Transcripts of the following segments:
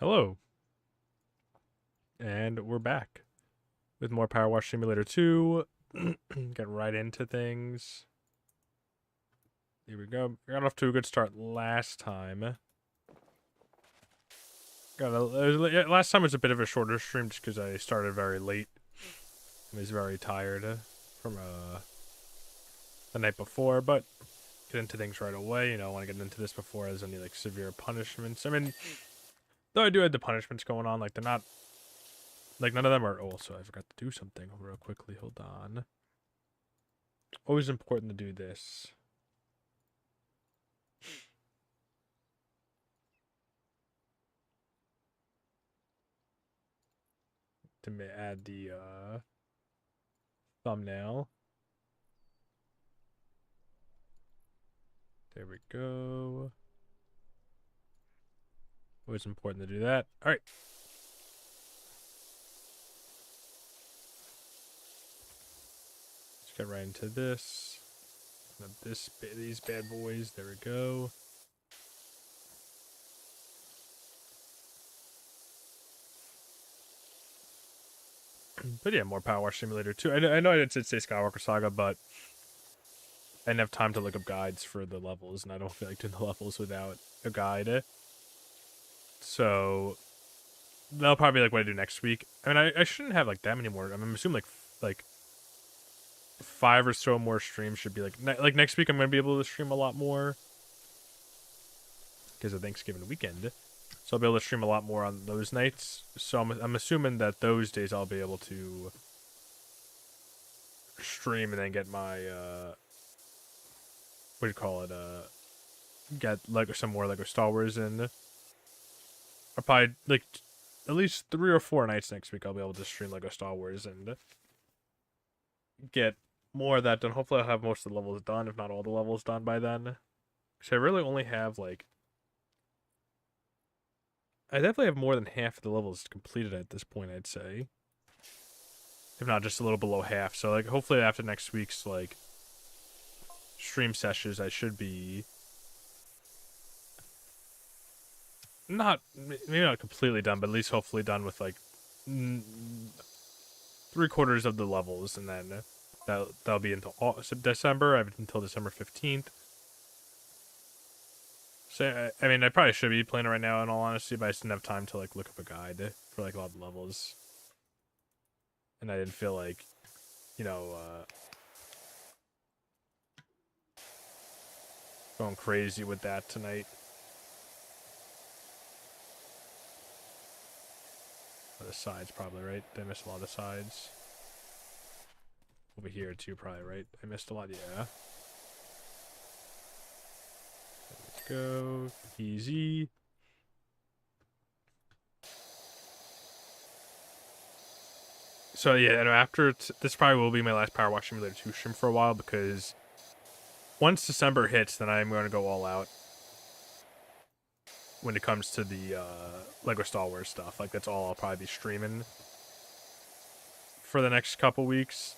Hello, and we're back with more Powerwash Simulator 2. Get right into things. Here we go. Got off to a good start last time. Last time was a bit of a shorter stream just because I started very late. I was very tired from the night before, but get into things right away. I want to get into this before there's any like severe punishments. I mean, though I do have the punishments going on, like they're not. Like, none of them are... Oh, so I forgot to do something real quickly. Hold on. Always important to do this. To add the thumbnail. There we go. Always important to do that. All right. Let's get right into this. These bad boys. There we go. But yeah, more Powerwash Simulator 2. I know I did say Skywalker Saga, but I didn't have time to look up guides for the levels, and I don't feel like doing the levels without a guide. So that'll probably be like what I do next week. I mean, I shouldn't have like that many more. I'm assuming like 5 or so more streams should be like next week. I'm gonna be able to stream a lot more because of Thanksgiving weekend. So I'll be able to stream a lot more on those nights. So I'm assuming that those days I'll be able to stream and then get my what do you call it? Get like some more Lego Star Wars in. I'll probably like at least 3 or 4 nights next week. I'll be able to stream Lego Star Wars and get more of that done. Hopefully I'll have most of the levels done, if not all the levels done by then. Because I really only have like... I definitely have more than half of the levels completed at this point, I'd say. If not just a little below half. So like hopefully after next week's like stream sessions I should be maybe not completely done, but at least hopefully done with like 3/4 of the levels, and then that'll be until December. I have until December 15th. So I mean, I probably should be playing it right now in all honesty, but I just didn't have time to like look up a guide for like a lot of levels, and I didn't feel like, going crazy with that tonight. The sides probably, right? I missed a lot of sides. Over here too, probably, right? I missed a lot, yeah. Let's go. Easy. So yeah, and after this probably will be my last Powerwash Simulator 2 stream for a while, because once December hits, then I'm going to go all out when it comes to the Lego Star Wars stuff. Like, that's all I'll probably be streaming for the next couple weeks.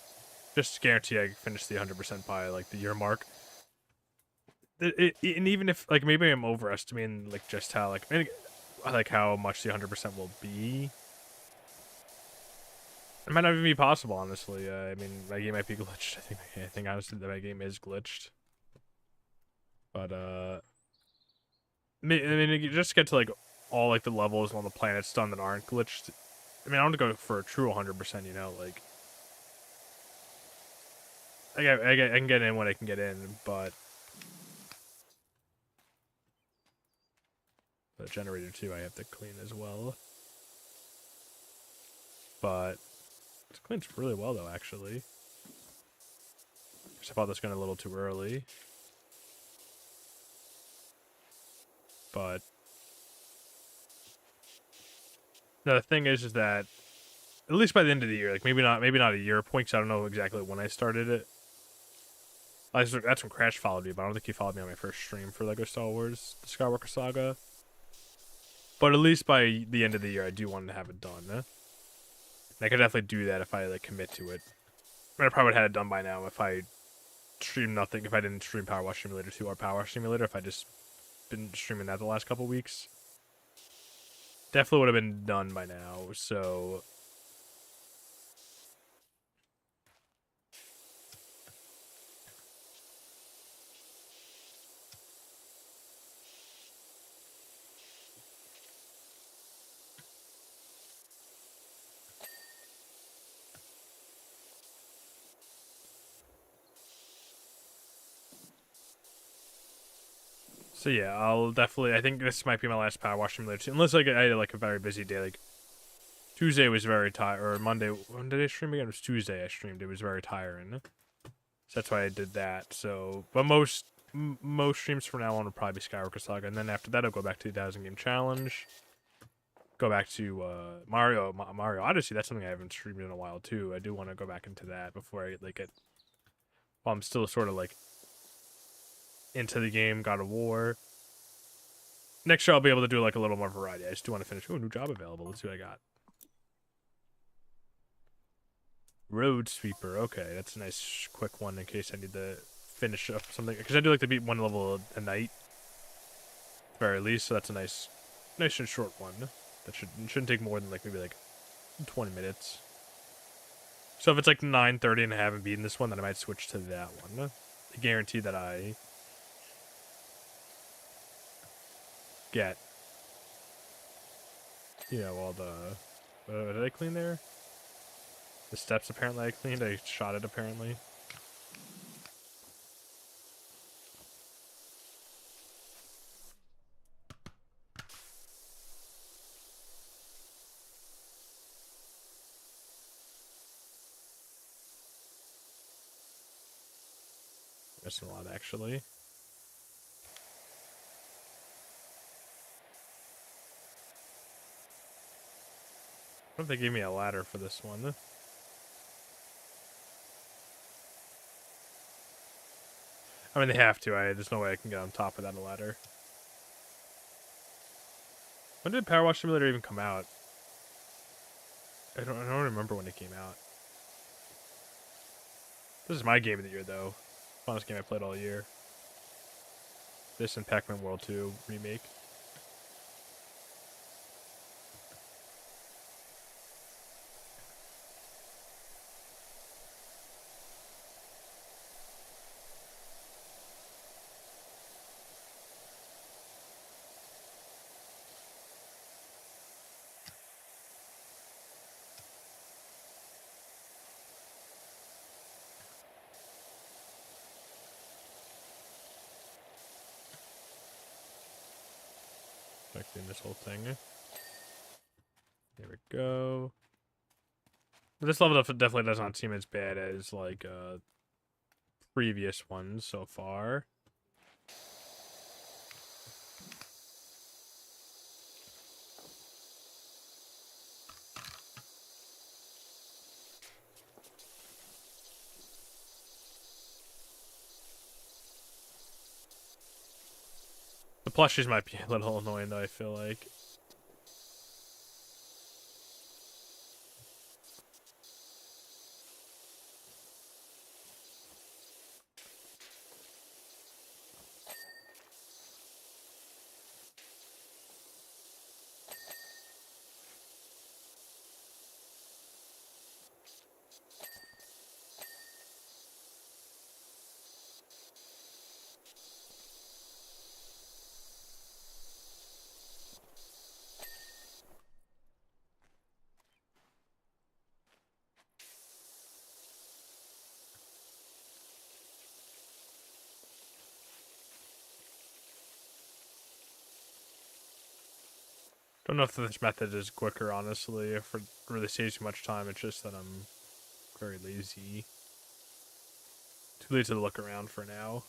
Just to guarantee I finish the 100% by like the year mark. And even if like maybe I'm overestimating like just how like how much the 100% will be. It might not even be possible, honestly. I mean, my game might be glitched. I think honestly that my game is glitched. But I mean, you just get to like all like the levels on the planets done that aren't glitched. I mean, I want to go for a true 100%. Like I can get in when I can get in, but the generator too I have to clean as well. But it cleans really well though, actually. I thought this going a little too early. But no, the thing is that at least by the end of the year, like maybe not a year point, because I don't know exactly when I started it. That's when Crash followed me, but I don't think he followed me on my first stream for Lego Star Wars: The Skywalker Saga. But at least by the end of the year, I do want to have it done. And I could definitely do that if I like commit to it. I probably would have had it done by now if I streamed nothing. If I didn't stream Powerwash Simulator 2 or Powerwash Simulator, if I just been streaming that the last couple weeks. definitely would have been done by now. So yeah, I'll definitely. I think this might be my last Powerwash Simulator, unless like I had like a very busy day. Like Tuesday was very tired, or Monday. When did I stream again? It was Tuesday. I streamed. It was very tiring, so that's why I did that. So, but most streams from now on will probably be Skywalker Saga, and then after that I'll go back to the 1,000 game challenge. Go back to Mario Odyssey. That's something I haven't streamed in a while too. I do want to go back into that before I like it. While I'm still sort of like into the game. God of War. Next year I'll be able to do like a little more variety. I just do want to finish. Oh, new job available. Let's see what I got. Road Sweeper. Okay, that's a nice quick one in case I need to finish up something. Because I do like to beat one level a night, at the very least. So that's a nice and short one. That shouldn't take more than like maybe like 20 minutes. So if it's like 9:30 and I haven't beaten this one, then I might switch to that one. I guarantee that I get, you know, all the. Did I clean there? The steps apparently I cleaned. I shot it apparently. Missing a lot actually. I don't think they gave me a ladder for this one. I mean, they have to. There's no way I can get on top without a ladder. When did Powerwash Simulator even come out? I don't remember when it came out. This is my game of the year, though. Funnest game I played all year. This and Pac-Man World 2 remake. Clean this whole thing. There we go. This level definitely does not seem as bad as like previous ones so far. The plushies might be a little annoying though, I feel like. Don't know if this method is quicker, honestly, if it really saves you much time. It's just that I'm very lazy. Too lazy to look around for now.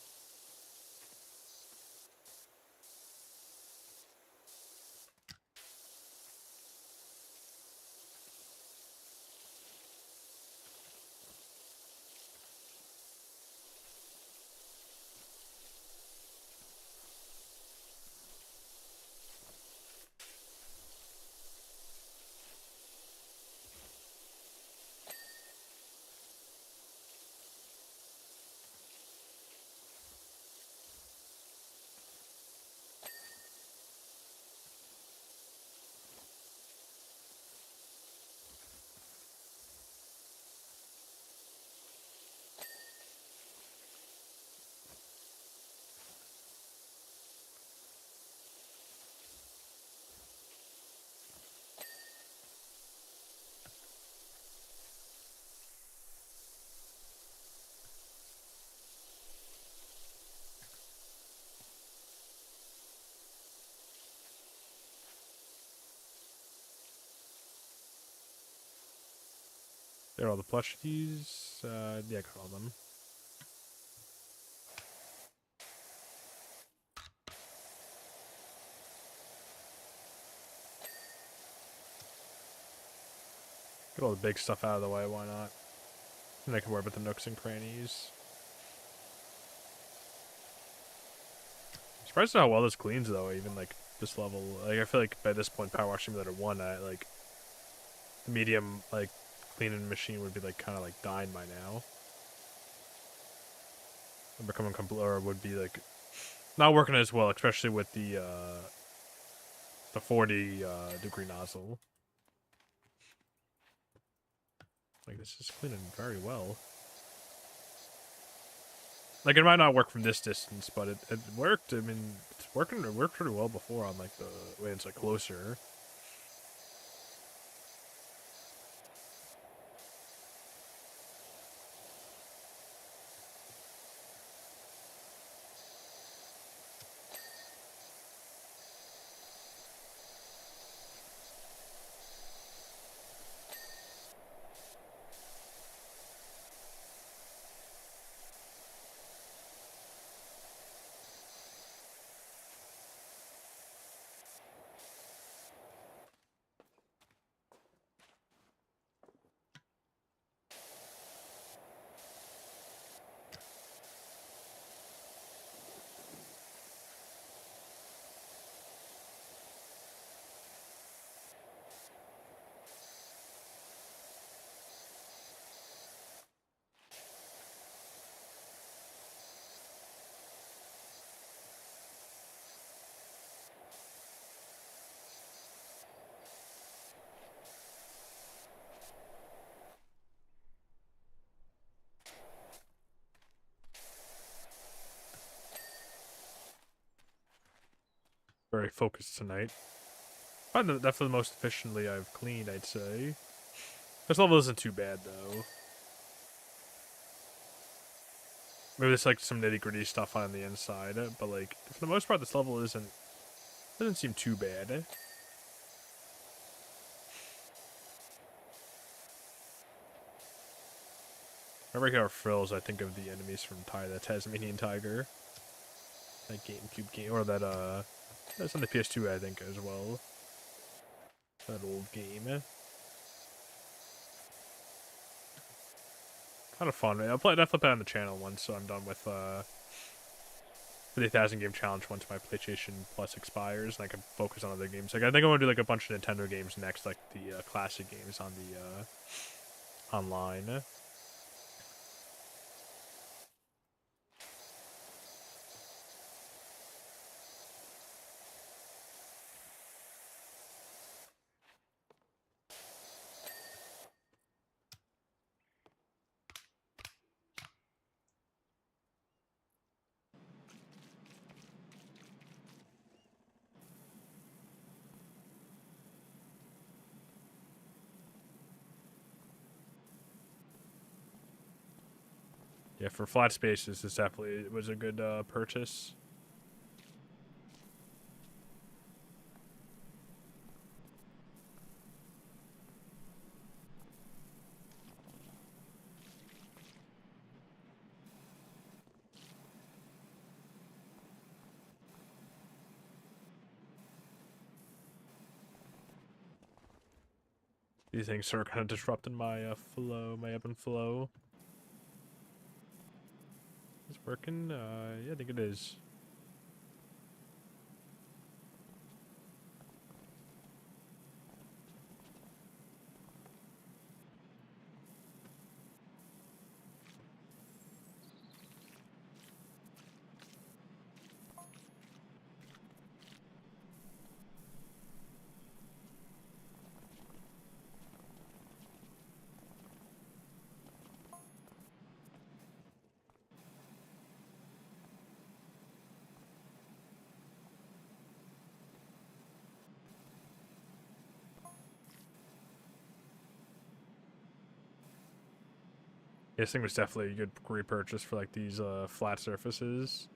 There are all the plushies. Yeah, I got all them. Get all the big stuff out of the way, why not? And I can worry about the nooks and crannies. Surprised at how well this cleans, though, even, like, this level. Like, I feel like by this point, Powerwash Simulator 1, like, the medium, like, cleaning machine would be, like, kind of, like, dying by now. And becoming complete, or would be, like, not working as well, especially with the 40 degree nozzle. Like, this is cleaning very well. Like, it might not work from this distance, but it worked. I mean, it's working. It worked pretty well before on, like, the way it's, like, closer. Very focused tonight. Probably definitely the most efficiently I've cleaned, I'd say. This level isn't too bad, though. Maybe there's, like, some nitty-gritty stuff on the inside, but, like, for the most part, this level doesn't seem too bad. Whenever I hear frills, I think of the enemies from the Tasmanian Tiger. That GameCube game, or that's on the PS2, I think, as well. That old game. Kind of fun. I'll definitely play on the channel once so I'm done with the 1,000 game challenge once my PlayStation Plus expires, and I can focus on other games. Like, I think I want to do, like, a bunch of Nintendo games next, like the classic games on the online. Yeah, for flat spaces, this definitely was a good purchase. These things are kind of disrupting my flow, my ebb and flow. Is it working? Yeah, I think it is. Yeah, this thing was definitely a good repurchase for, like, these flat surfaces.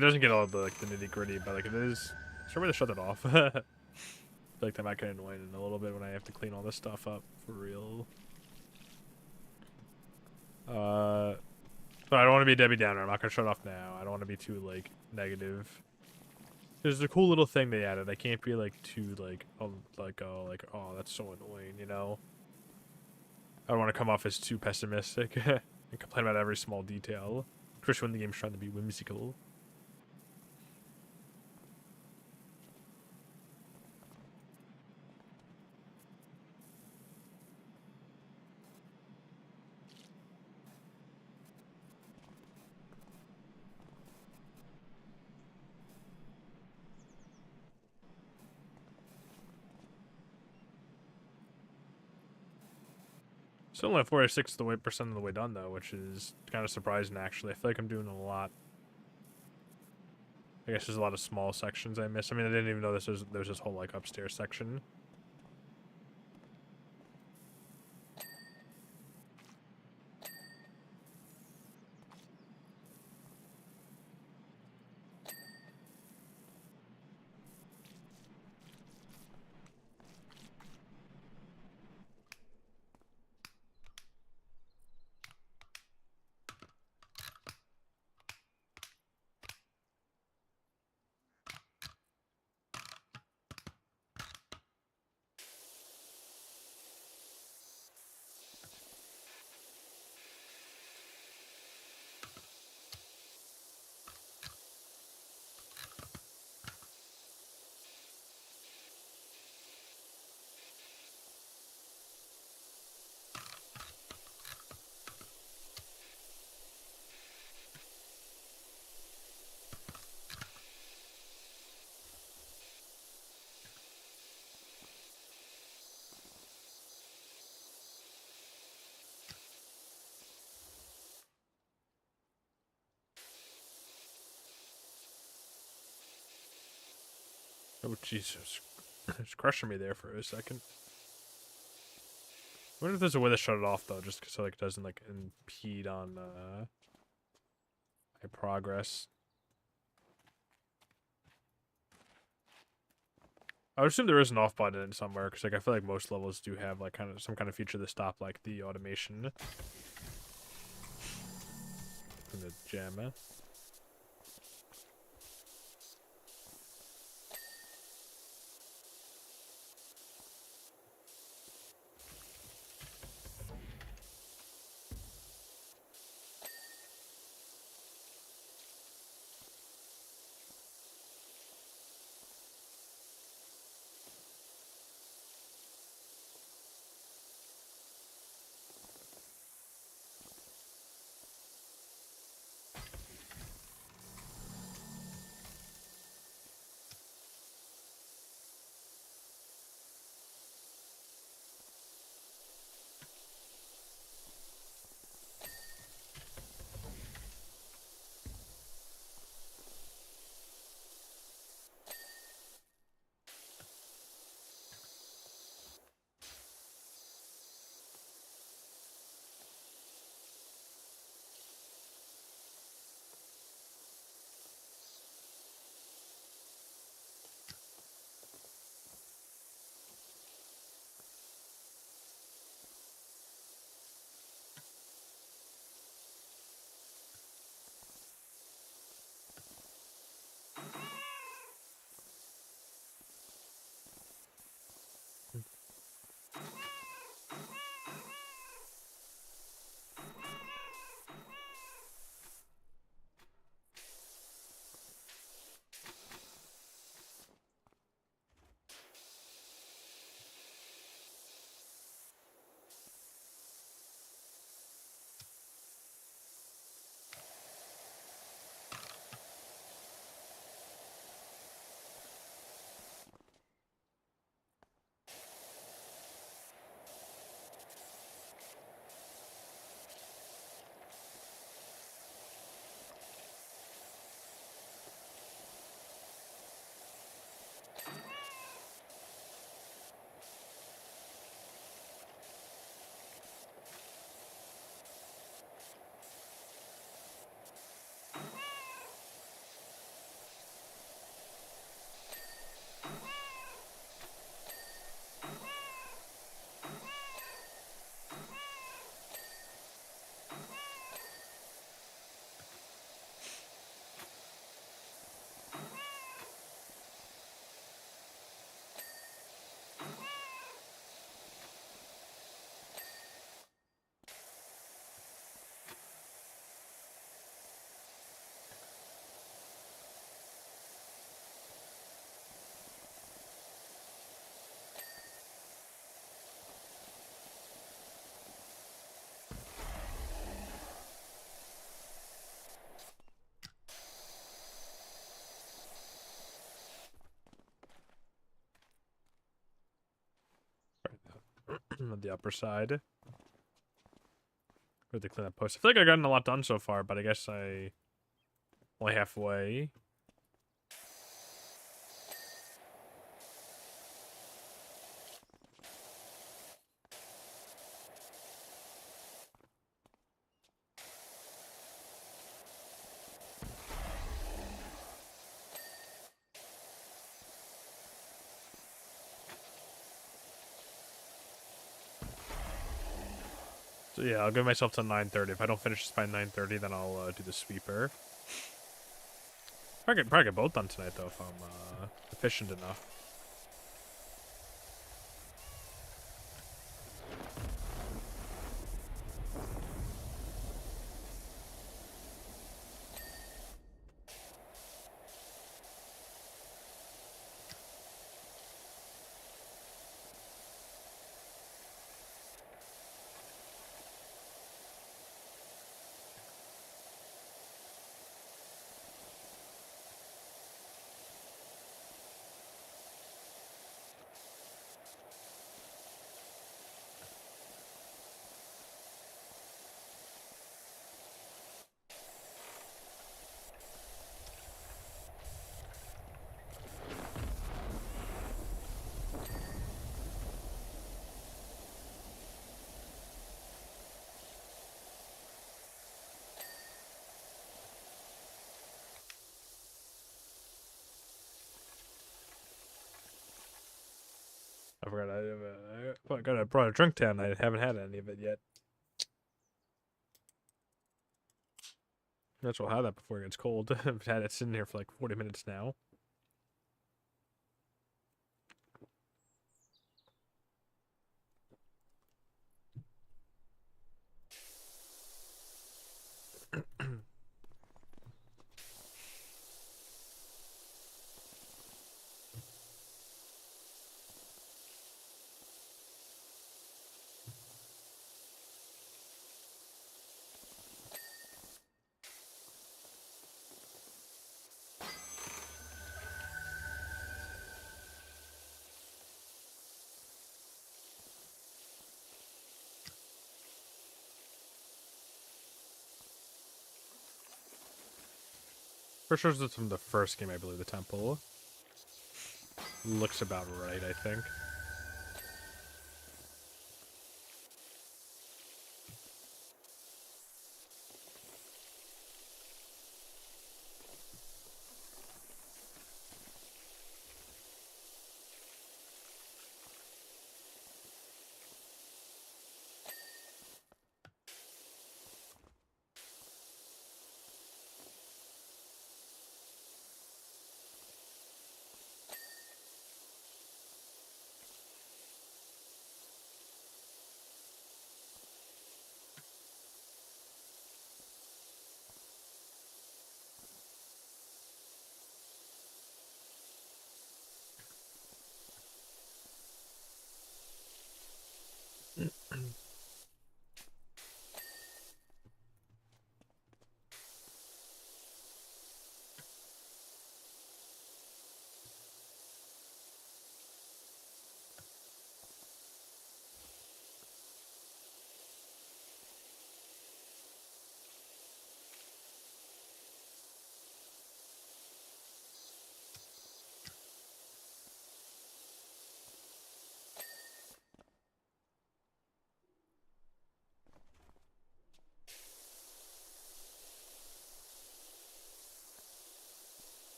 it doesn't get all the like the nitty gritty, but like it is. Is there a way to shut that off? I feel like that might get annoying in a little bit when I have to clean all this stuff up for real. But I don't want to be a Debbie Downer. I'm not gonna shut off now. I don't want to be too like negative. There's a cool little thing they added. I can't be like too like oh that's so annoying, you know. I don't want to come off as too pessimistic and complain about every small detail, especially when the game's trying to be whimsical. Still only 46% of the way done though, which is kind of surprising actually. I feel like I'm doing a lot. I guess there's a lot of small sections I missed. I mean, I didn't even know there's this whole like upstairs section. Oh Jesus, it's crushing me there for a second. I wonder if there's a way to shut it off though, just so like it doesn't like impede on my progress. I would assume there is an off button somewhere, because like I feel like most levels do have like kind of some kind of feature to stop like the automation from the gem. On the upper side. Where'd they clean that post? I feel like I've gotten a lot done so far, but I guess I only halfway. So yeah, I'll give myself to 9:30. If I don't finish this by 9:30, then I'll do the sweeper. Probably get both done tonight though if I'm efficient enough. I forgot I brought a drink down. I haven't had any of it yet. That's we'll have that before it gets cold. I've had it sitting here for like 40 minutes now. For sure, it's from the first game, I believe. The temple looks about right, I think.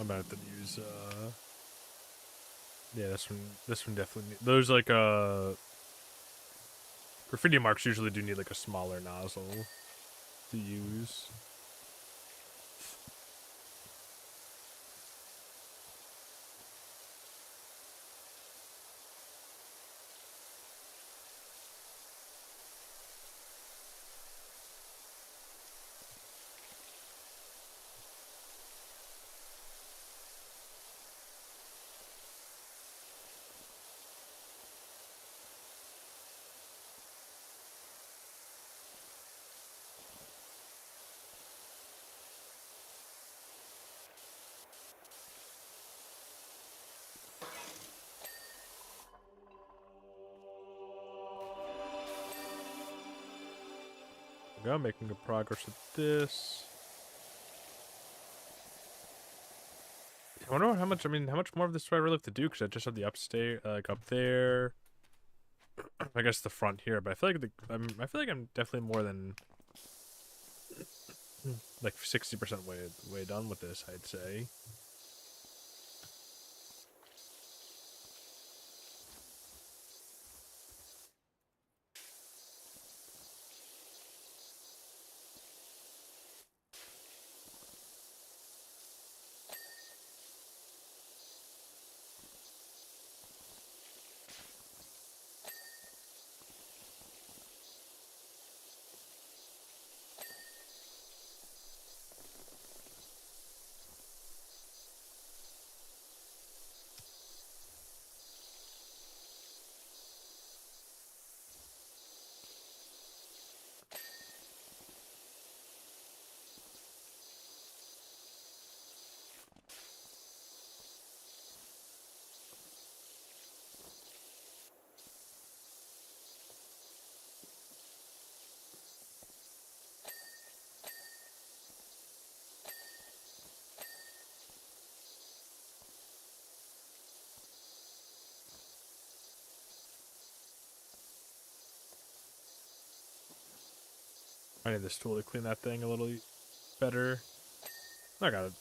I'm gonna have to use yeah, this one definitely those like graffiti marks usually do need like a smaller nozzle to use. Go, making good progress with this. I wonder how much. I mean, how much more of this do I really have to do? Because I just have the upstairs, like up there. I guess the front here, but I feel like I feel like I'm definitely more than like 60% way done with this. I'd say. I need this tool to clean that thing a little better. I got it.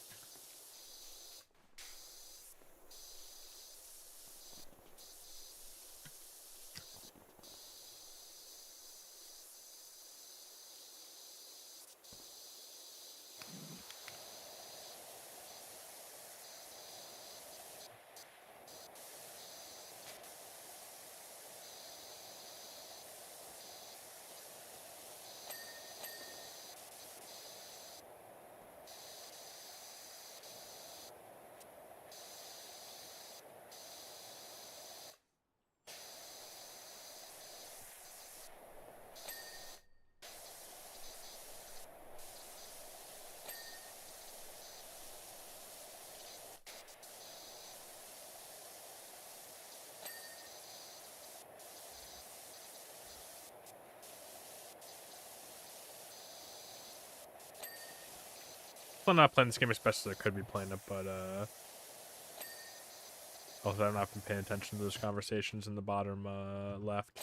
I'm not playing this game as best as I could be playing it, but also I've not been paying attention to those conversations in the bottom left,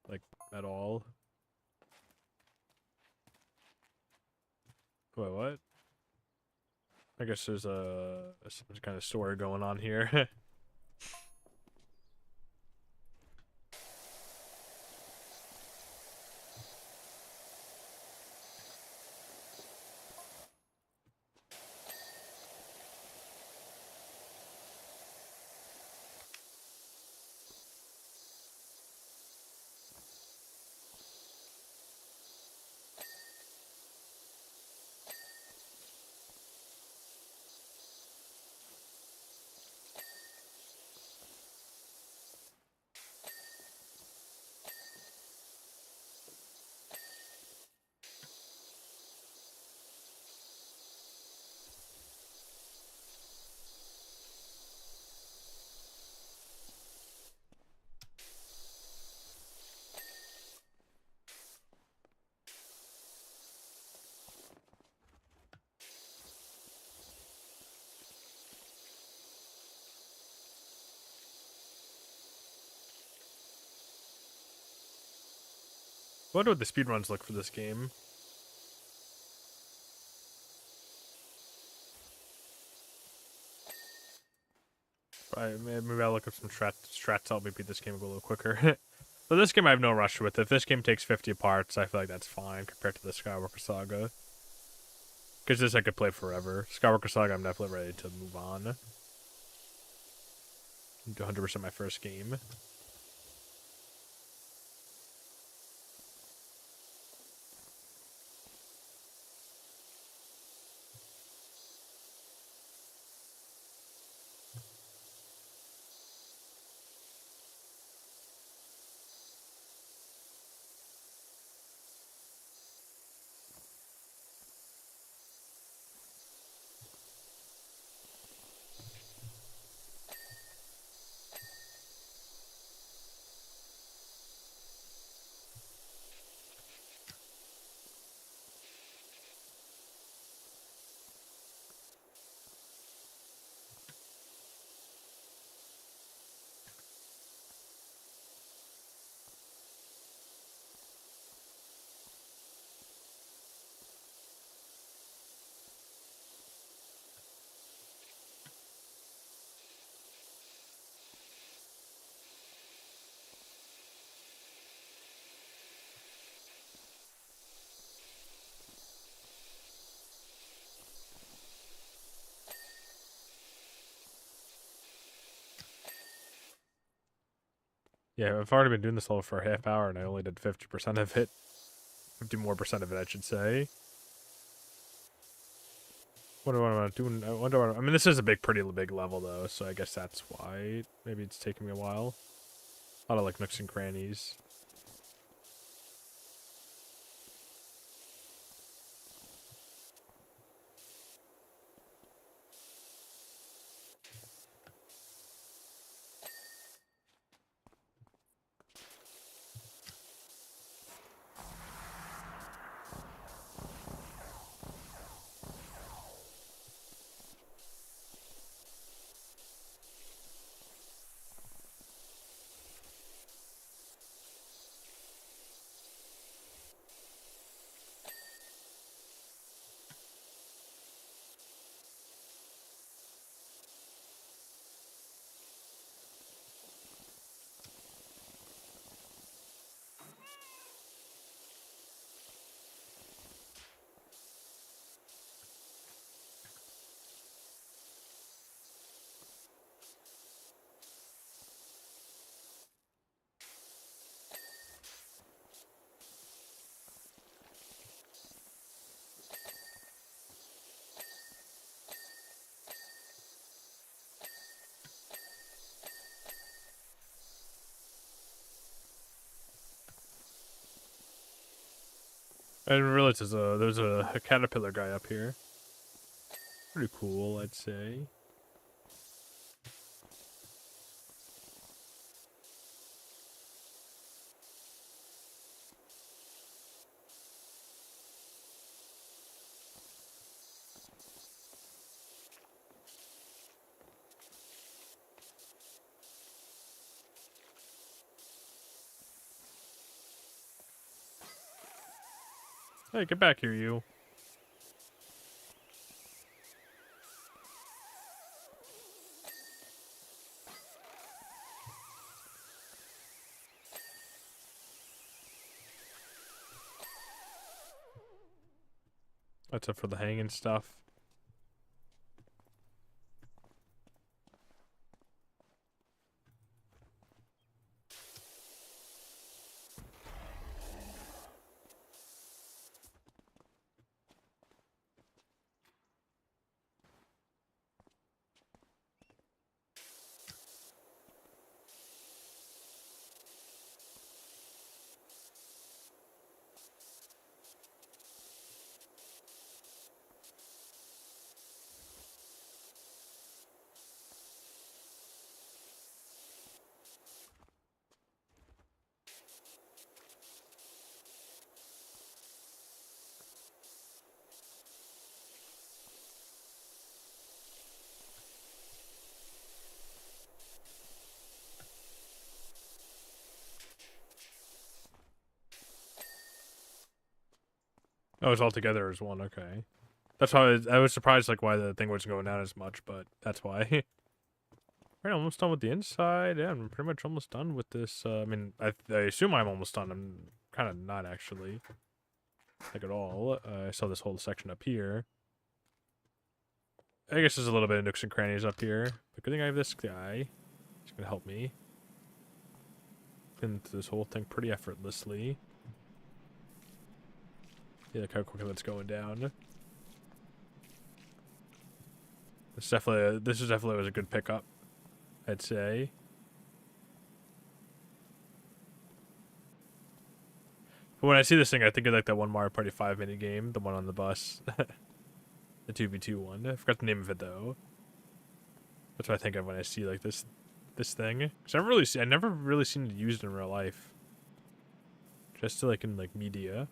like at all. Wait, what? I guess there's some kind of story going on here. I wonder what the speedruns look for this game. Maybe I'll look up some strats to help me beat this game go a little quicker. But this game I have no rush with. If this game takes 50 parts, I feel like that's fine compared to the Skywalker Saga. Because this I could play forever. Skywalker Saga, I'm definitely ready to move on. Do 100% my first game. Yeah, I've already been doing this level for a half hour and I only did 50% of it. 50 more percent of it, I should say. What do I want to do? I wonder what, I mean, this is a pretty big level though, so I guess that's why maybe it's taking me a while. A lot of like nooks and crannies. I didn't realize there's a caterpillar guy up here. Pretty cool, I'd say. Hey, get back here, you. That's it for the hanging stuff. Oh, it's all together as one. Okay, that's why I was surprised, like why the thing wasn't going down as much, but that's why. Right, almost done with the inside. Yeah, I'm pretty much almost done with this. I mean, I assume I'm almost done. I'm kind of not actually, like at all. I saw this whole section up here. I guess there's a little bit of nooks and crannies up here. But good thing I have this guy. He's gonna help me into this whole thing pretty effortlessly. Yeah, look how quickly that's going down. This is definitely was a good pickup, I'd say. But when I see this thing, I think of like that one Mario Party 5 mini game, the one on the bus, the 2v2 one. I forgot the name of it though. That's what I think of when I see like this thing. Cause I never really seen it used in real life. Just to like in like media.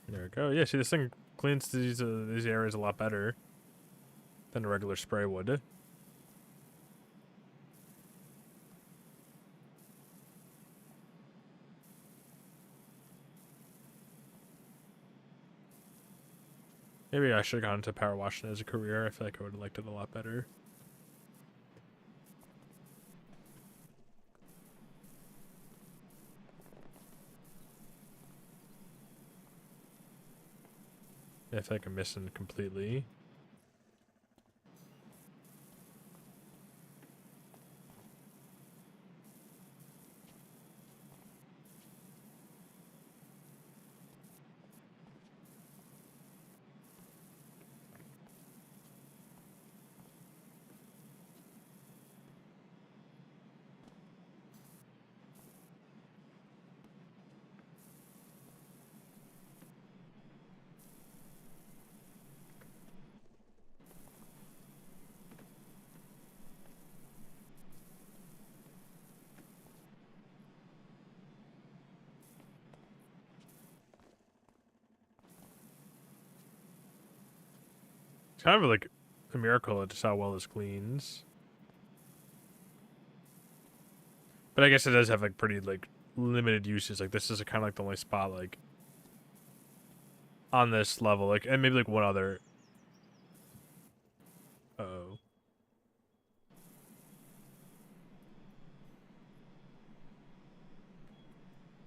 There we go. Yeah, see, this thing cleans these areas a lot better than a regular spray would. Maybe I should have gone into power washing as a career. I feel like I would have liked it a lot better. I feel like I'm missing completely. It's kind of like a miracle at just how well this cleans. But I guess it does have like pretty like limited uses. Like this is kind of like the only spot like on this level, like, and maybe like one other. Uh-oh.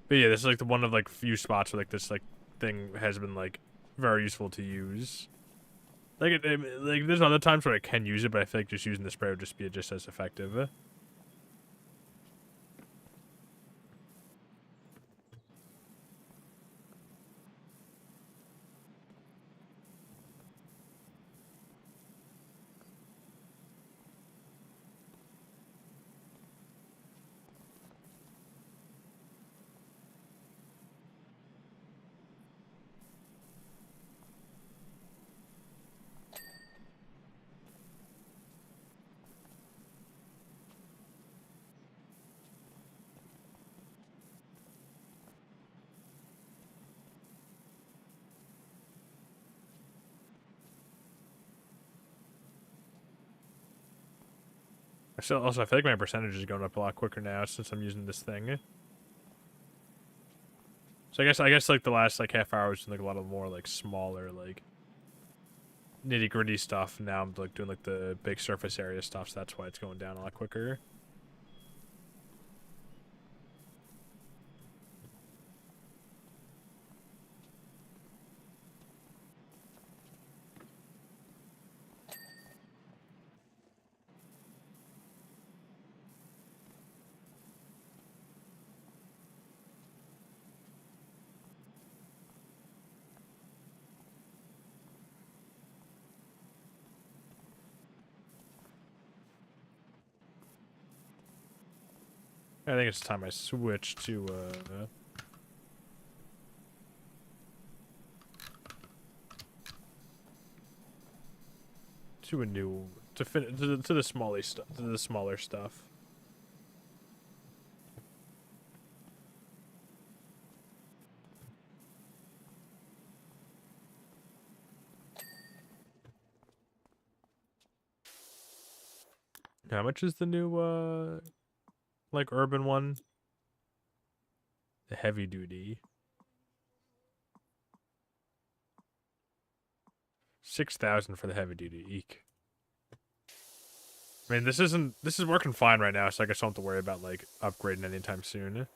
But yeah, this is like the one of like few spots where like this like thing has been like very useful to use. Like like there's other times where I can use it, but I feel like just using the spray would just be just as effective. Also, I feel like my percentage is going up a lot quicker now since I'm using this thing. So I guess like the last like half hour was doing like a lot of more like smaller like nitty gritty stuff. Now I'm like doing like the big surface area stuff, so that's why it's going down a lot quicker. I think it's time I switch to a new to the smaller stuff. To the smaller stuff. How much is the new like urban one? The heavy duty. 6,000 for the heavy duty. Eek. I mean, this is working fine right now, so I guess I don't have to worry about like upgrading anytime soon.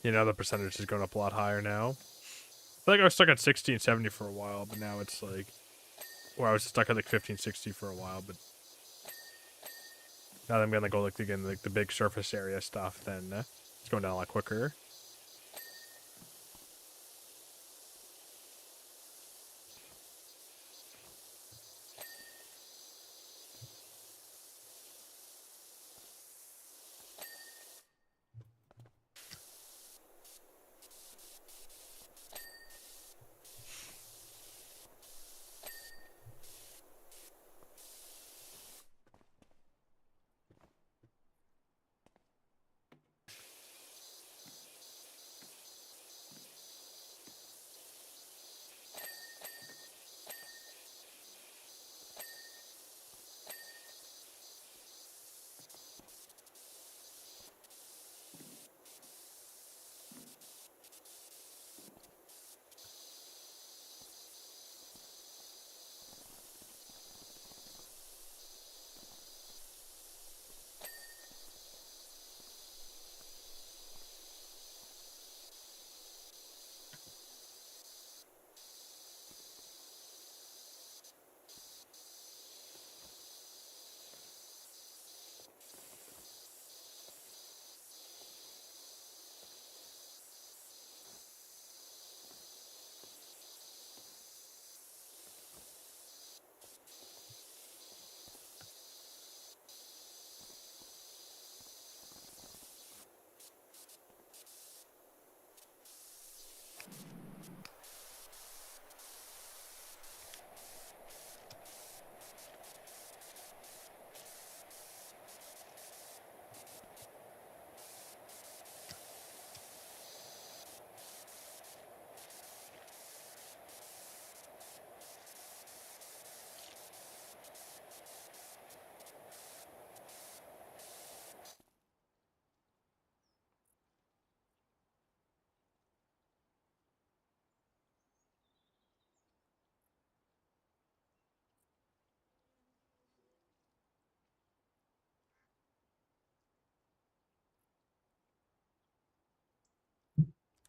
You know, the percentage is going up a lot higher now. I feel like I was stuck at 1670 for a while, but now it's like, or I was stuck at like 1560 for a while, but now that I'm gonna go like again like the big surface area stuff, then it's going down a lot quicker.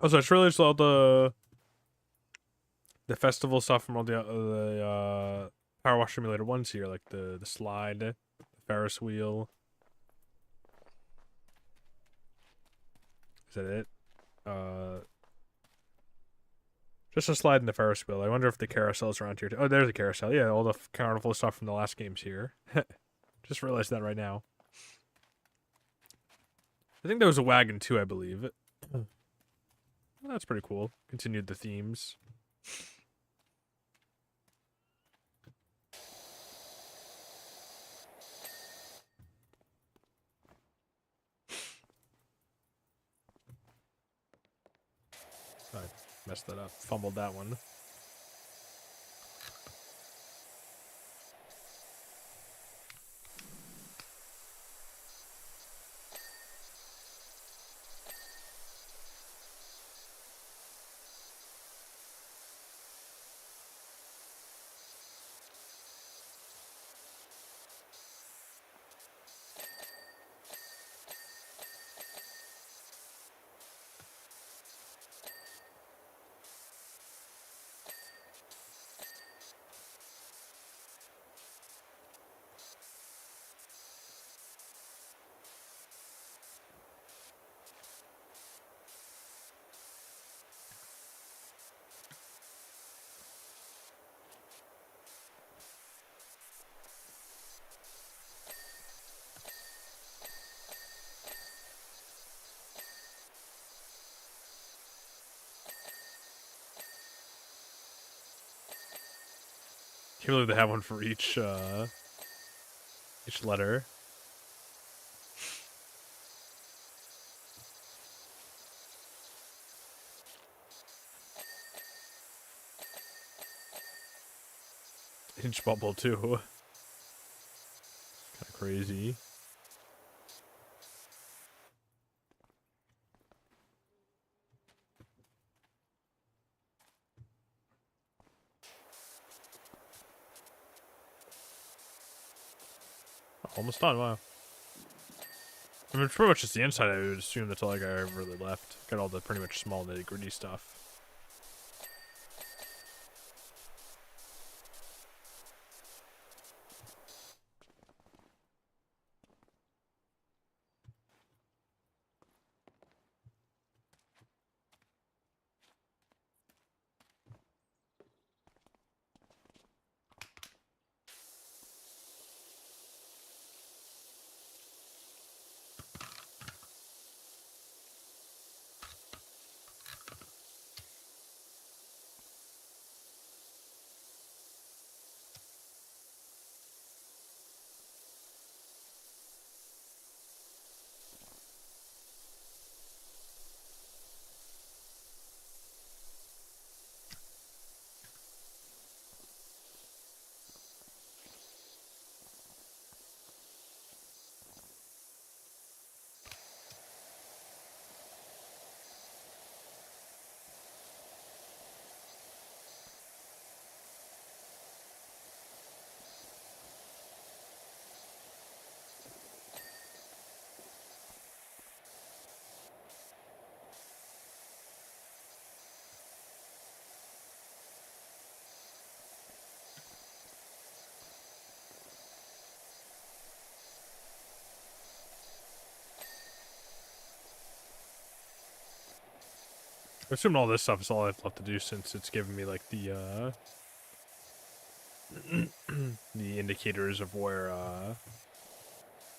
Also, I just realized all the the festival stuff from all the Powerwash Simulator ones here, like the slide, the Ferris wheel. Is that it? Just a slide in the Ferris wheel. I wonder if the carousel's around here too. Oh, there's a carousel. Yeah, all the carnival stuff from the last game's here. Just realized that right now. I think there was a wagon too, I believe. Well, that's pretty cool. Continued the themes. I messed that up. Fumbled that one. Can't believe they have one for each letter. Inch bubble too. Kind of crazy. Almost done. Wow. I mean, it's pretty much just the inside. I would assume that's all I really left. Got all the pretty much small nitty gritty stuff. I assume all this stuff is all I've left to do since it's given me like the the indicators of where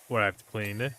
what I have to clean.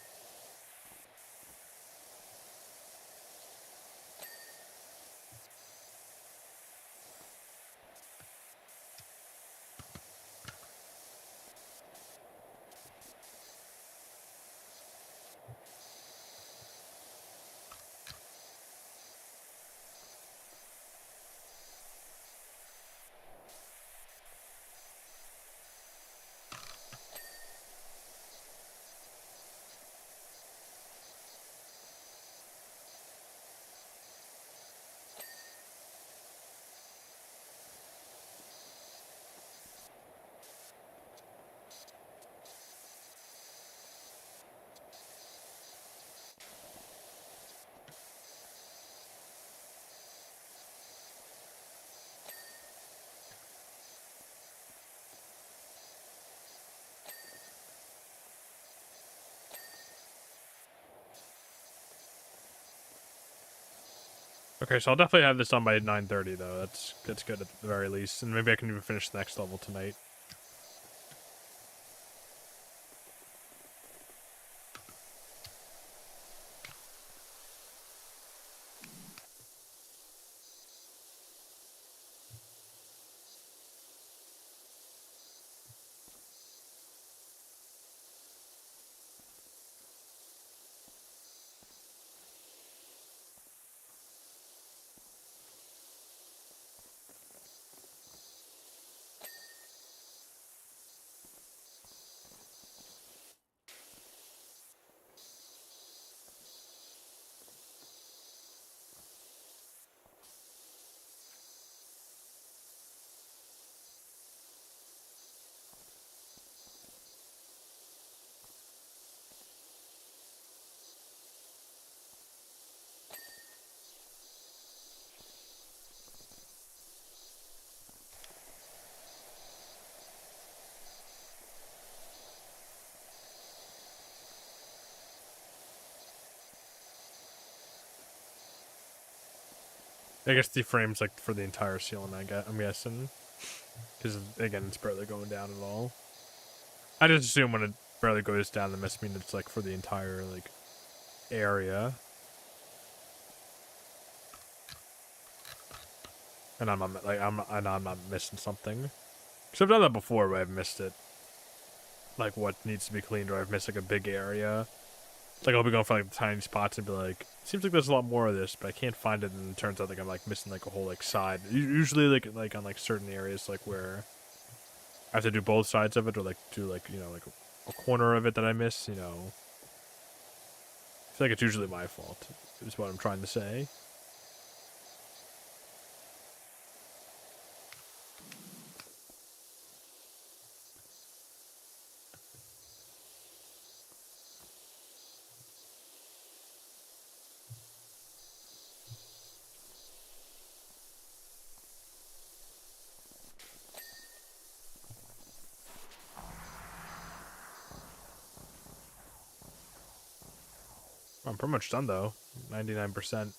Okay, so I'll definitely have this done by 9:30 though. That's good at the very least, and maybe I can even finish the next level tonight. I guess the frames like for the entire ceiling. I'm guessing, because again, it's barely going down at all. I just assume when it barely goes down, that must mean it's like for the entire like area. And I'm not, like I'm not missing something. Cause I've done that before where I've missed it. Like what needs to be cleaned, or I've missed like a big area. Like I'll be going for like tiny spots and be like, seems like there's a lot more of this, but I can't find it, and it turns out like I'm like missing like a whole like side. Usually like on like certain areas like where I have to do both sides of it, or like do like like a corner of it that I miss. I feel like it's usually my fault. Is what I'm trying to say. I'm pretty much done though. 99%.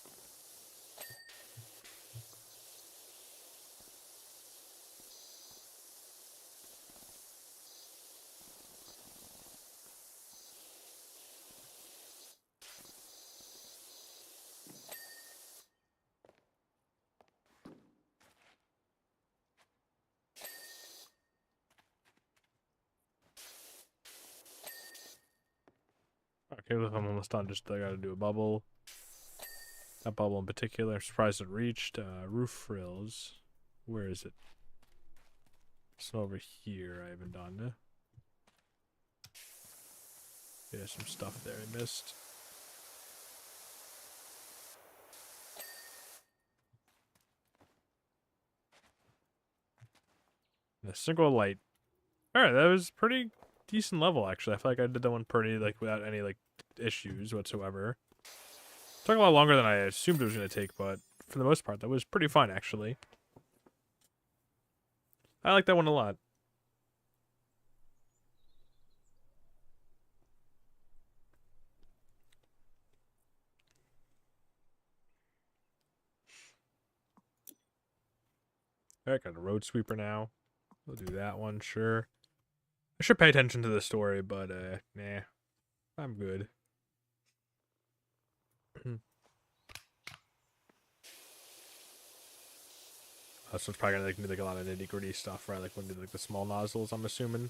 Okay, if I'm almost done, just I gotta do a bubble. That bubble in particular, I'm surprised it reached. Roof frills. Where is it? It's over here. I haven't done. There's some stuff there I missed. And a single light. Alright, that was pretty decent level actually. I feel like I did that one pretty like without any like issues whatsoever. Took a lot longer than I assumed it was gonna take, but for the most part that was pretty fun actually. I like that one a lot. Alright, got a road sweeper now. We'll do that one, sure. I should pay attention to the story, but nah. I'm good. So it's probably gonna like, be like a lot of nitty gritty stuff, right? Like when do like the small nozzles, I'm assuming.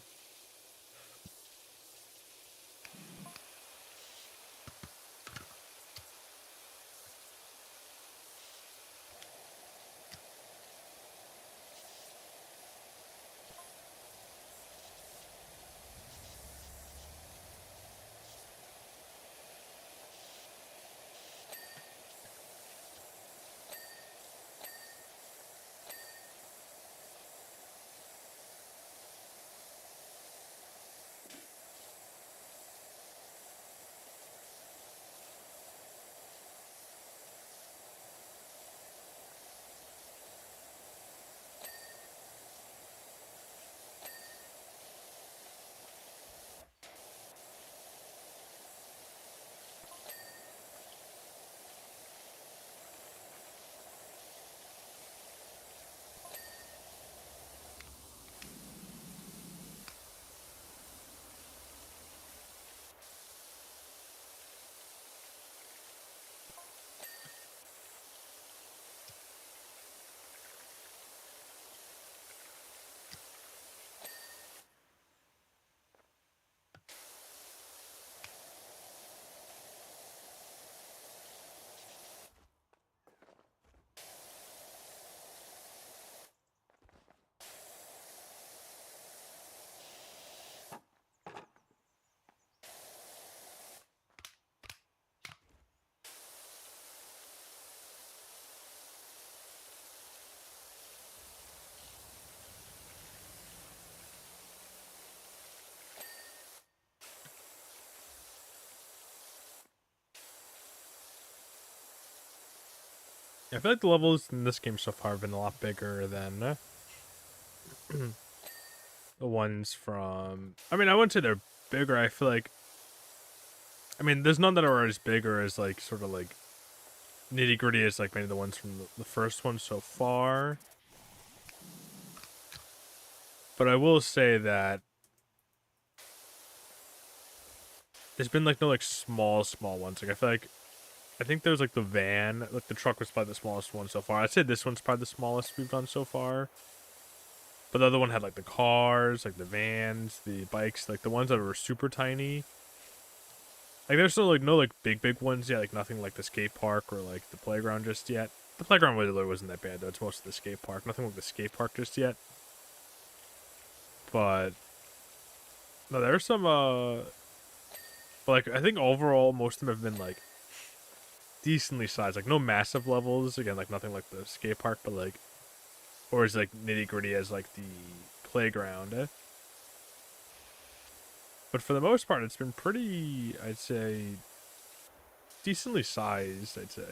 I feel like the levels in this game so far have been a lot bigger than the ones from. I mean, I wouldn't say they're bigger. I feel like. I mean, there's none that are as big or as like sort of like nitty gritty as like maybe the ones from the first one so far. But I will say that there's been like no like small ones. Like I think there's like the van, like the truck was probably the smallest one so far. I'd say this one's probably the smallest we've done so far. But the other one had like the cars, like the vans, the bikes, like the ones that were super tiny. Like there's still like no like big ones yet, like nothing like the skate park or like the playground just yet. The playground really wasn't that bad though. It's mostly the skate park. Nothing like the skate park just yet. But no, there's some but like I think overall most of them have been like decently sized. Like no massive levels. Again, like nothing like the skate park, but like or as like nitty gritty as like the playground. But for the most part, it's been pretty, I'd say, decently sized. I'd say.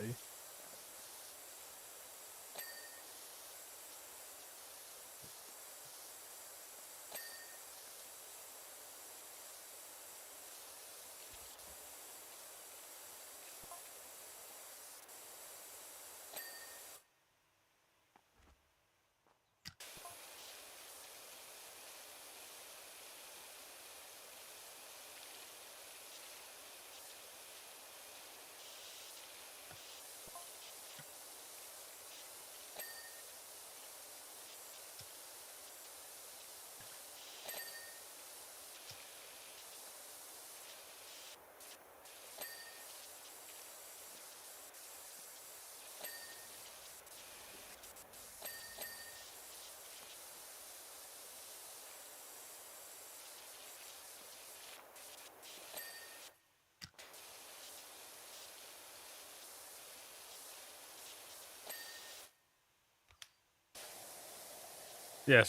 Yeah,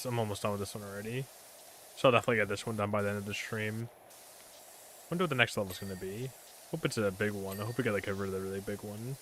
I'm almost done with this one already. So I'll definitely get this one done by the end of the stream. Wonder what the next level's gonna be. Hope it's a big one. I hope we get like a really big one.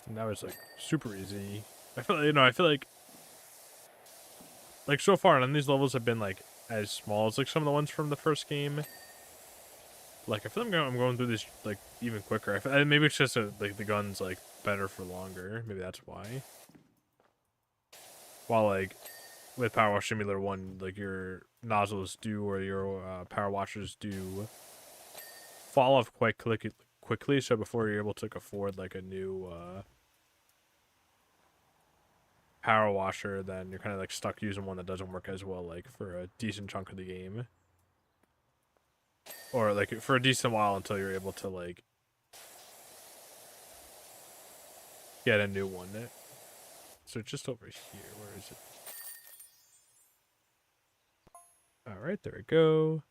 And that was like super easy. I feel like so far none of these levels have been like as small as like some of the ones from the first game. Like I feel like I'm going through this like even quicker. Maybe it's just like the gun's like better for longer. Maybe that's why. While like with Powerwash Simulator 1, like your nozzles do or your power washers do fall off quite quickly. So before you're able to afford like a new power washer, then you're kind of like stuck using one that doesn't work as well, like for a decent chunk of the game, or like for a decent while until you're able to like get a new one. So just over here, where is it? All right, there we go.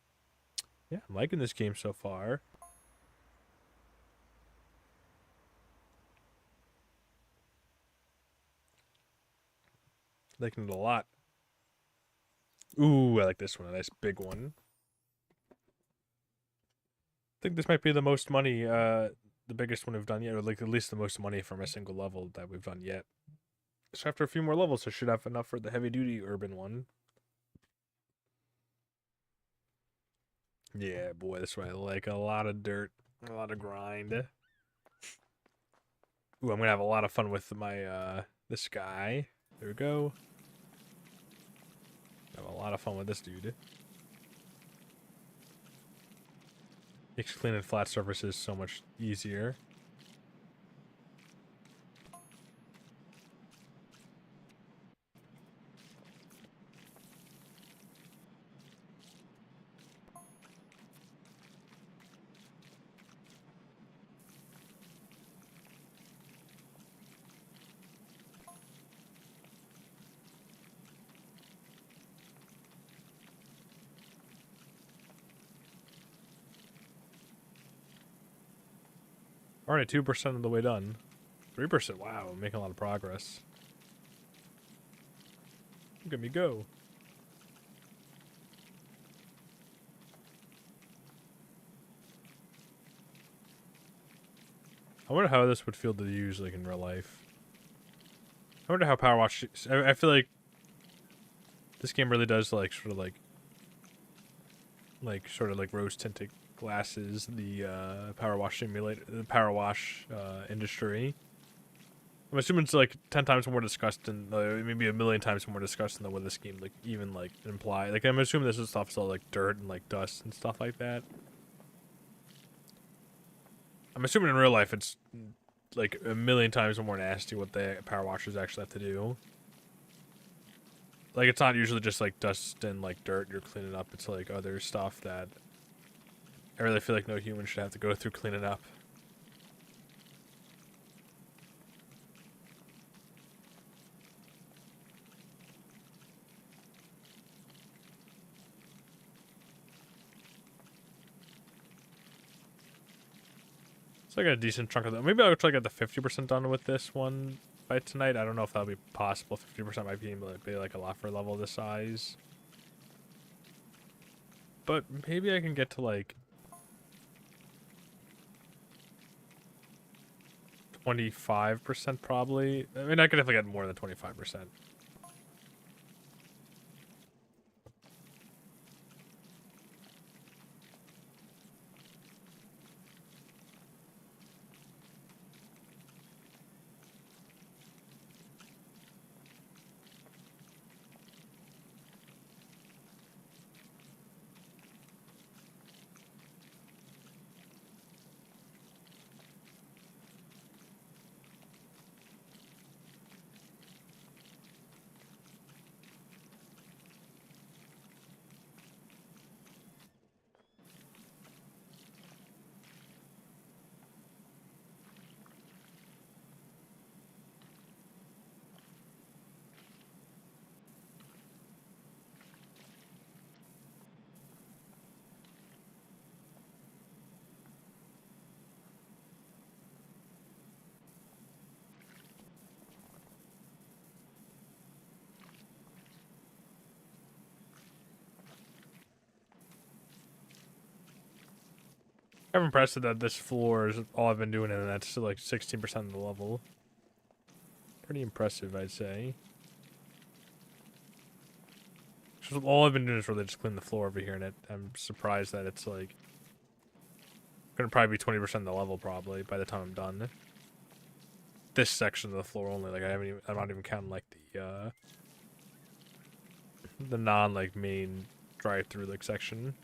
Yeah, I'm liking this game so far. Liking it a lot. Ooh, I like this one. A nice big one. I think this might be the most money, the biggest one we've done yet, or like at least the most money from a single level that we've done yet. So after a few more levels, I should have enough for the heavy duty urban one. Yeah, boy, this one I like. A lot of dirt, a lot of grind. Ooh, I'm gonna have a lot of fun with my this guy. There we go. Have a lot of fun with this dude. Makes cleaning flat surfaces so much easier. Already 2% of the way done. 3%, wow, I'm making a lot of progress. Look at me go. I wonder how this would feel to use like in real life. I wonder how Powerwash. I feel like this game really does like sort of like rose tinted glasses. The Powerwash Simulator, the Powerwash industry. I'm assuming it's like 10 times more disgusting, maybe a million times more disgusting than what this game like even like imply. Like I'm assuming this is stuff's all like dirt and like dust and stuff like that. I'm assuming in real life it's like a million times more nasty what the power washers actually have to do. Like it's not usually just like dust and like dirt you're cleaning up. It's like other stuff that I really feel like no human should have to go through cleaning up. So I got a decent chunk of that. Maybe I'll try to get the 50% done with this one by tonight. I don't know if that'll be possible. 50% might be able to be like a lot for a level this size. But maybe I can get to like 25% probably. I mean, I could definitely get more than 25%. I'm impressed that this floor is all I've been doing, and that's still like 16% of the level. Pretty impressive, I'd say. So all I've been doing is really just clean the floor over here, and I'm surprised that it's like gonna probably be 20% of the level probably by the time I'm done. This section of the floor only, like I'm not even counting like the non like main drive-through like section.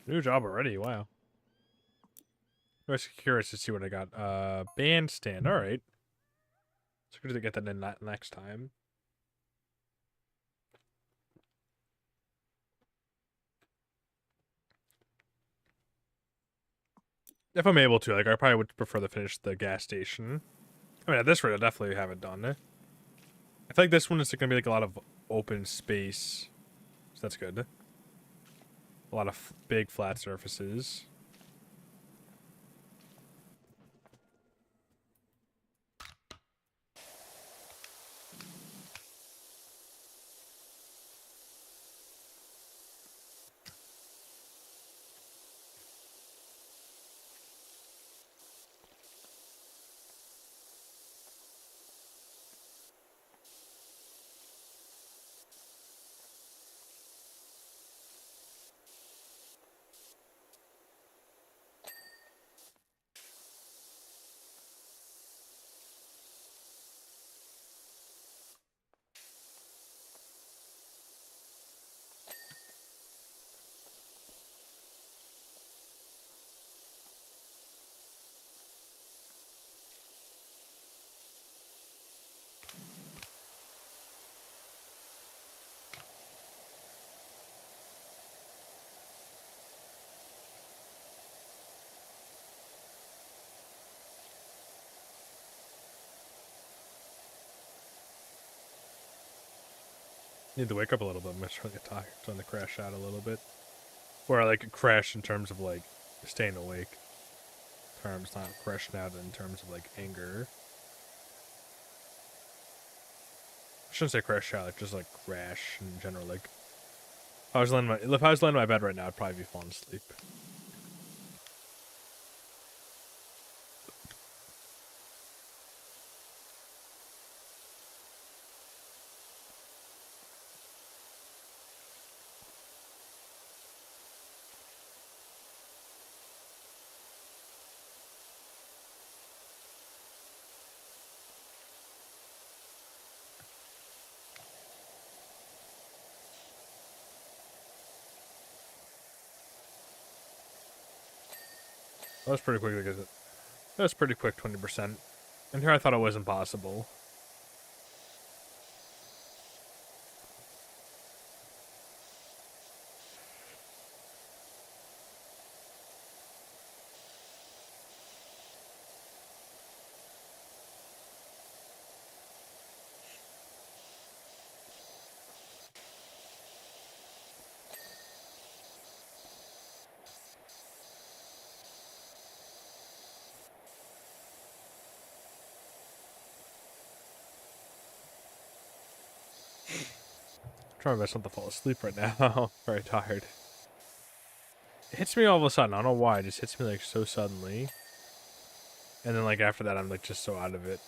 New job already. Wow. I was curious to see what I got. Bandstand. All right. So good to get that in next time. If I'm able to, like, I probably would prefer to finish the gas station. I mean, at this rate, I'll definitely have it done. I feel like this one is going to be like a lot of open space. So that's good. A lot of big flat surfaces. Need to wake up a little bit. I'm just trying to get tired. Trying to crash out a little bit. Or like crash in terms of like staying awake. Terms, not crashing out in terms of like anger. I shouldn't say crash out, like just like crash in general. Like if I was laying in my bed right now, I'd probably be falling asleep. That was pretty quick. That was pretty quick, 20%. And here I thought it was impossible. I'm trying my best not to fall asleep right now. Very tired. It hits me all of a sudden. I don't know why. It just hits me like so suddenly. And then like after that, I'm like just so out of it.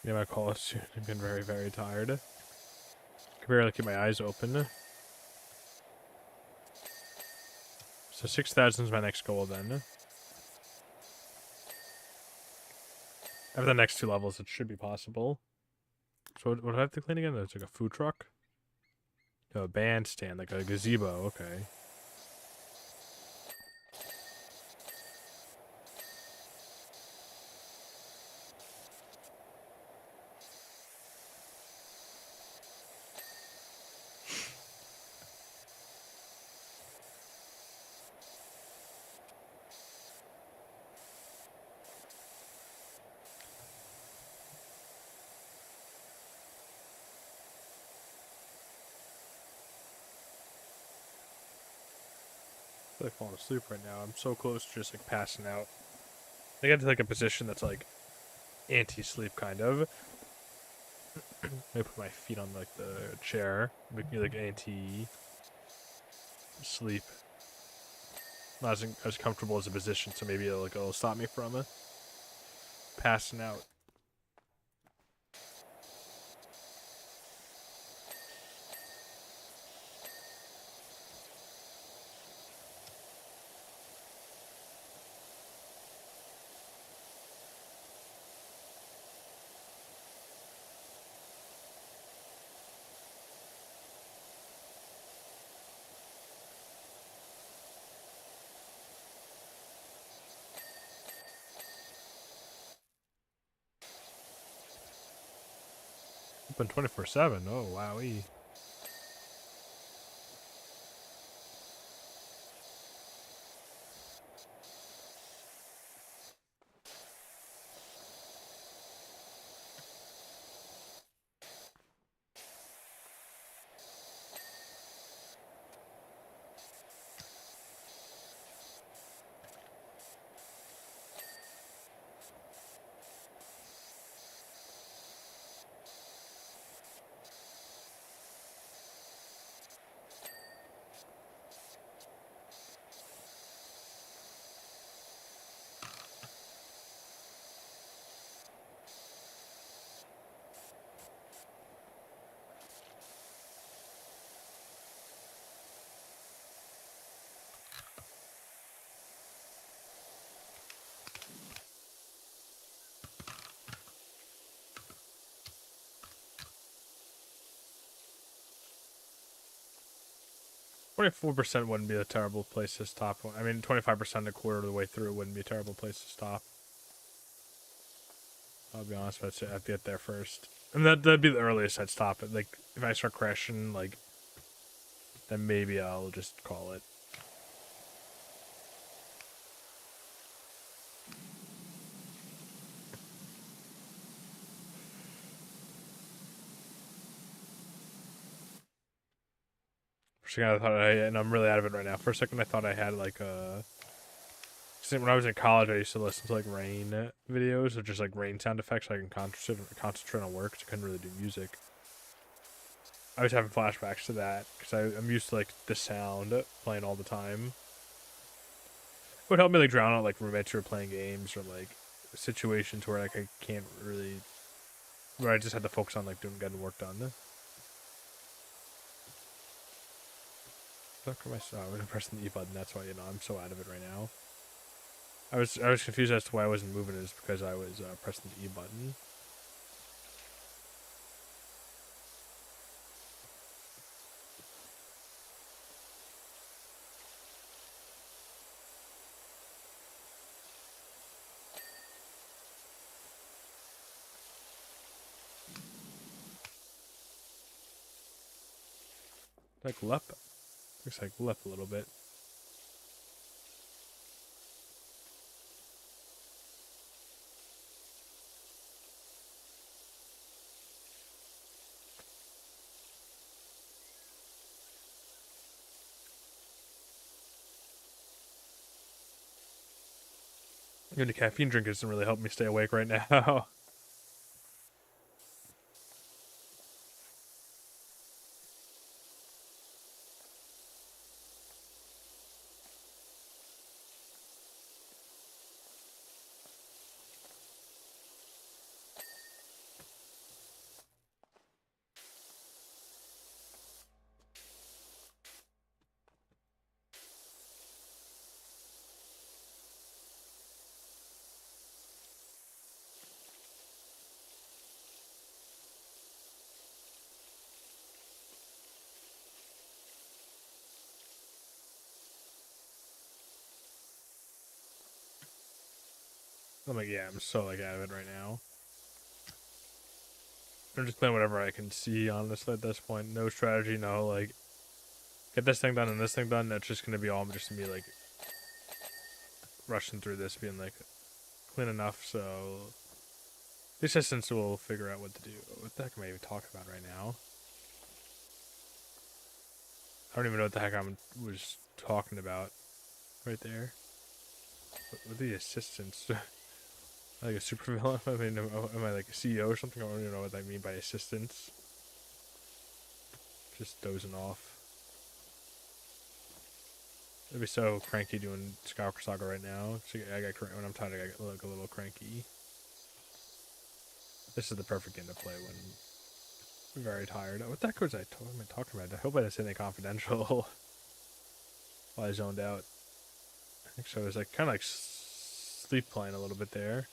Yeah, my call is soon. I've been very, very tired. I can barely keep my eyes open. So 6,000 is my next goal then. After the next 2 levels, it should be possible. So what do I have to clean again? There's like a food truck. No, a bandstand, like a gazebo. Okay. feel like falling asleep right now. I'm so close to just like passing out. I get to like a position that's like anti-sleep kind of. Maybe put my feet on like the chair, make me like anti-sleep. Not as comfortable as a position, so maybe it'll stop me from passing out. 24/7. Oh wowee. $24 wouldn't be a terrible place to stop. I mean, 25% a quarter of the way through wouldn't be a terrible place to stop. I'll be honest, but I'd get there first. And that'd be the earliest I'd stop it. Like, if I start crashing, like, then maybe I'll just call it. For a second, I thought and I'm really out of it right now. For a second, I thought I had, like, a... When I was in college, I used to listen to, like, rain videos, or just, like, rain sound effects so I can concentrate on work, because I couldn't really do music. I was having flashbacks to that, because I'm used to, like, the sound playing all the time. It would help me, like, drown out, like, roommates who are playing games, or, like, situations where, like, I can't really... Where I just had to focus on, like, getting work done. Fuck am I... Oh, I'm pressing the E button, that's why, you know, I'm so out of it right now. I was confused as to why I wasn't moving. Is because I was pressing the E button. Like lep. Looks like lep a little bit. Even the caffeine drink doesn't really help me stay awake right now. I'm like, yeah, I'm so like out of it right now. I'm just playing whatever I can see, honestly, at this point. No strategy, no, like, get this thing done and this thing done. That's just gonna be all just gonna be like rushing through this, being like clean enough so the assistants will figure out what to do. What the heck am I even talking about right now? I don't even know what the heck I was talking about. right there. What are the assistants? Like a supervillain? I mean, am I like a CEO or something? I don't even know what I mean by assistants. Just dozing off. I'd be so cranky doing Skywalker Saga right now. So when I'm tired, I get like a little cranky. This is the perfect game to play when I'm very tired. What the heck was what am I talking about? I hope I didn't say anything confidential while I zoned out. I think so. It was like kind of like sleep playing a little bit there.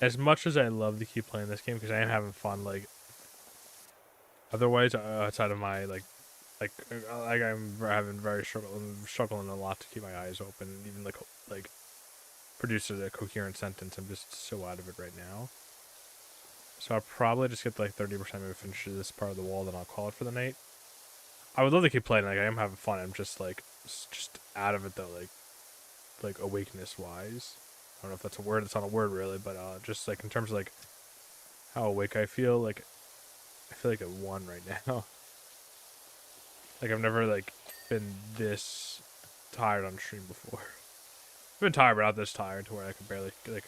As much as I love to keep playing this game because I am having fun, like otherwise outside of my like I'm having struggling a lot to keep my eyes open, and even like produce a coherent sentence. I'm just so out of it right now. So I'll probably just get to like 30%, maybe finish this part of the wall, then I'll call it for the night. I would love to keep playing. Like I am having fun. I'm just like just out of it though. Like awakeness wise. I don't know if that's a word. It's not a word really, but just like in terms of like how awake I feel like at 1 right now. Like I've never like been this tired on stream before. I've been tired, but not this tired to where I could barely like.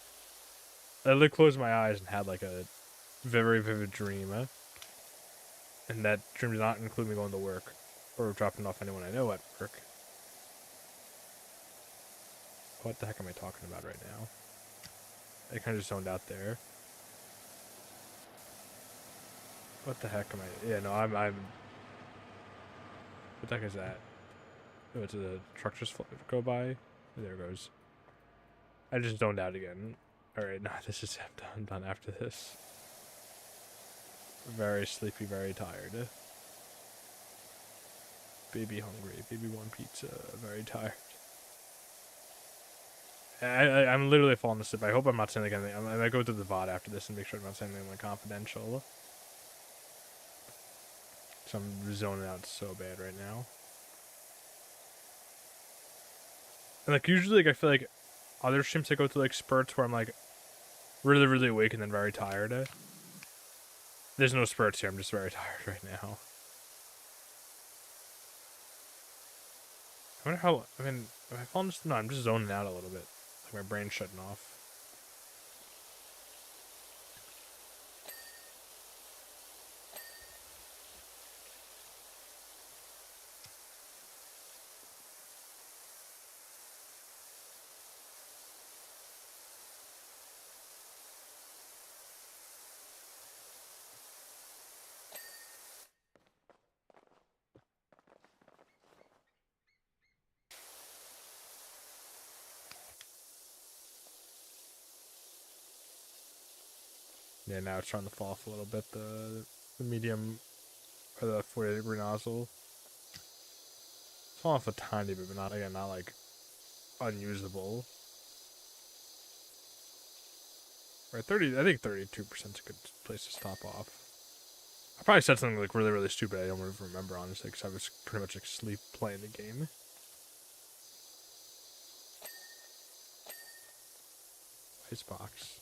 I literally closed my eyes and had like a very vivid dream, and that dream did not include me going to work or dropping off anyone I know at work. What the heck am I talking about right now? I kind of just zoned out there. What the heck am I? Yeah, no, I'm. What the heck is that? Oh, it's a truck just go by. There it goes. I just zoned out again. Alright, nah, this is I'm done after this. Very sleepy, very tired. Baby hungry. Baby want pizza. Very tired. I'm literally falling asleep. I hope I'm not saying like anything. I might go through the VOD after this and make sure I'm not saying anything like confidential. So I'm zoning out so bad right now. And like usually, like I feel like other streams I go through like spurts where I'm like really, really awake and then very tired. There's no spurts here. I'm just very tired right now. I wonder how. I mean, if I fall asleep, no, I'm just zoning out a little bit. Like my brain's shutting off. Yeah, now it's trying to fall off a little bit. The medium or the 48-degree nozzle. It's falling off a tiny bit, but not again, not like unusable. Right, 30. I think 32% is a good place to stop off. I probably said something like really, really stupid. I don't even remember honestly, because I was pretty much asleep playing the game. Icebox.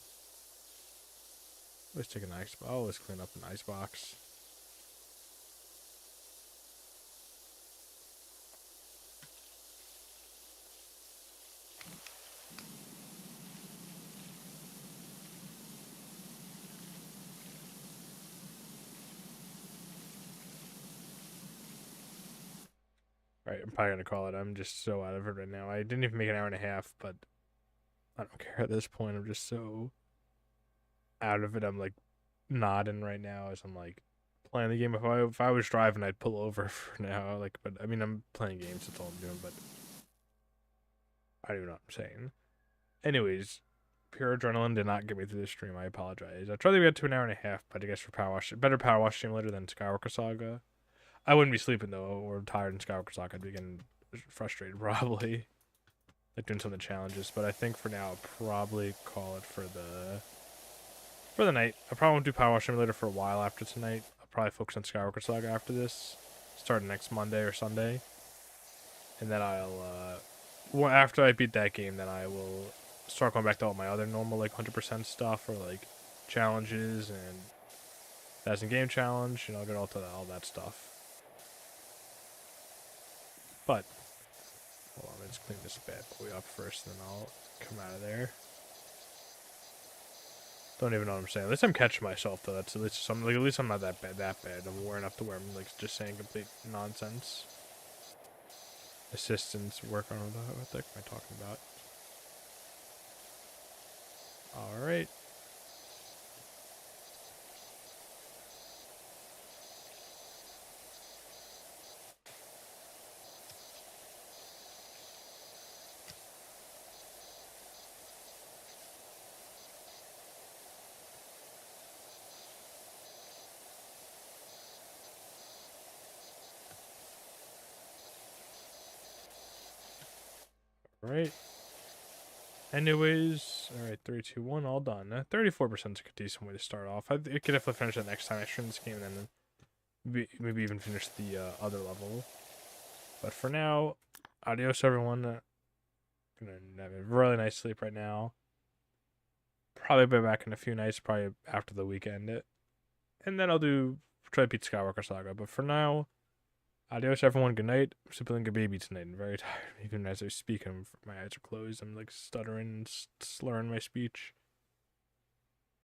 Let's take an ice. Oh, let's clean up an icebox. Right, I'm probably gonna call it. I'm just so out of it right now. I didn't even make an hour and a half, but I don't care at this point. I'm just so out of it. I'm like nodding right now as I'm like playing the game. If I was driving, I'd pull over for now. Like, but I mean, I'm playing games. That's all I'm doing. But I don't know what I'm saying. Anyways, Pure adrenaline did not get me through the stream. I apologize. I tried to get to an hour and a half, but I guess for better Powerwash Simulator than Skywalker Saga. I wouldn't be sleeping though, or tired in Skywalker Saga. I'd be getting frustrated probably, like doing some of the challenges. But I think for now, I'll probably call it for the night. I probably won't do Powerwash Simulator for a while after tonight. I'll probably focus on Skywalker Saga after this, starting next Monday or Sunday, and then I'll well, after I beat that game, then I will start going back to all my other normal like 100% stuff or like challenges and that's in game challenge, and I'll get all to all that stuff. But hold on, let's clean this bad boy up first, and then I'll come out of there. Don't even know what I'm saying. At least I'm catching myself though. That's at least something. Like, at least I'm not that bad. I'm aware enough to where I'm like just saying complete nonsense. Assistants work on what the heck am I talking about? All right. Alright. Anyways, alright, 3, 2, 1, all done. 34% is a decent way to start off. It could definitely finish it next time I stream this game, and then maybe even finish the other level. But for now, adios everyone. Gonna have a really nice sleep right now. Probably be back in a few nights, probably after the weekend. And then I'll try to beat Skywalker Saga. But for now, adios, everyone. Good night. I'm sleeping like a baby tonight. I'm very tired. Even as I speak, my eyes are closed. I'm like stuttering and slurring my speech.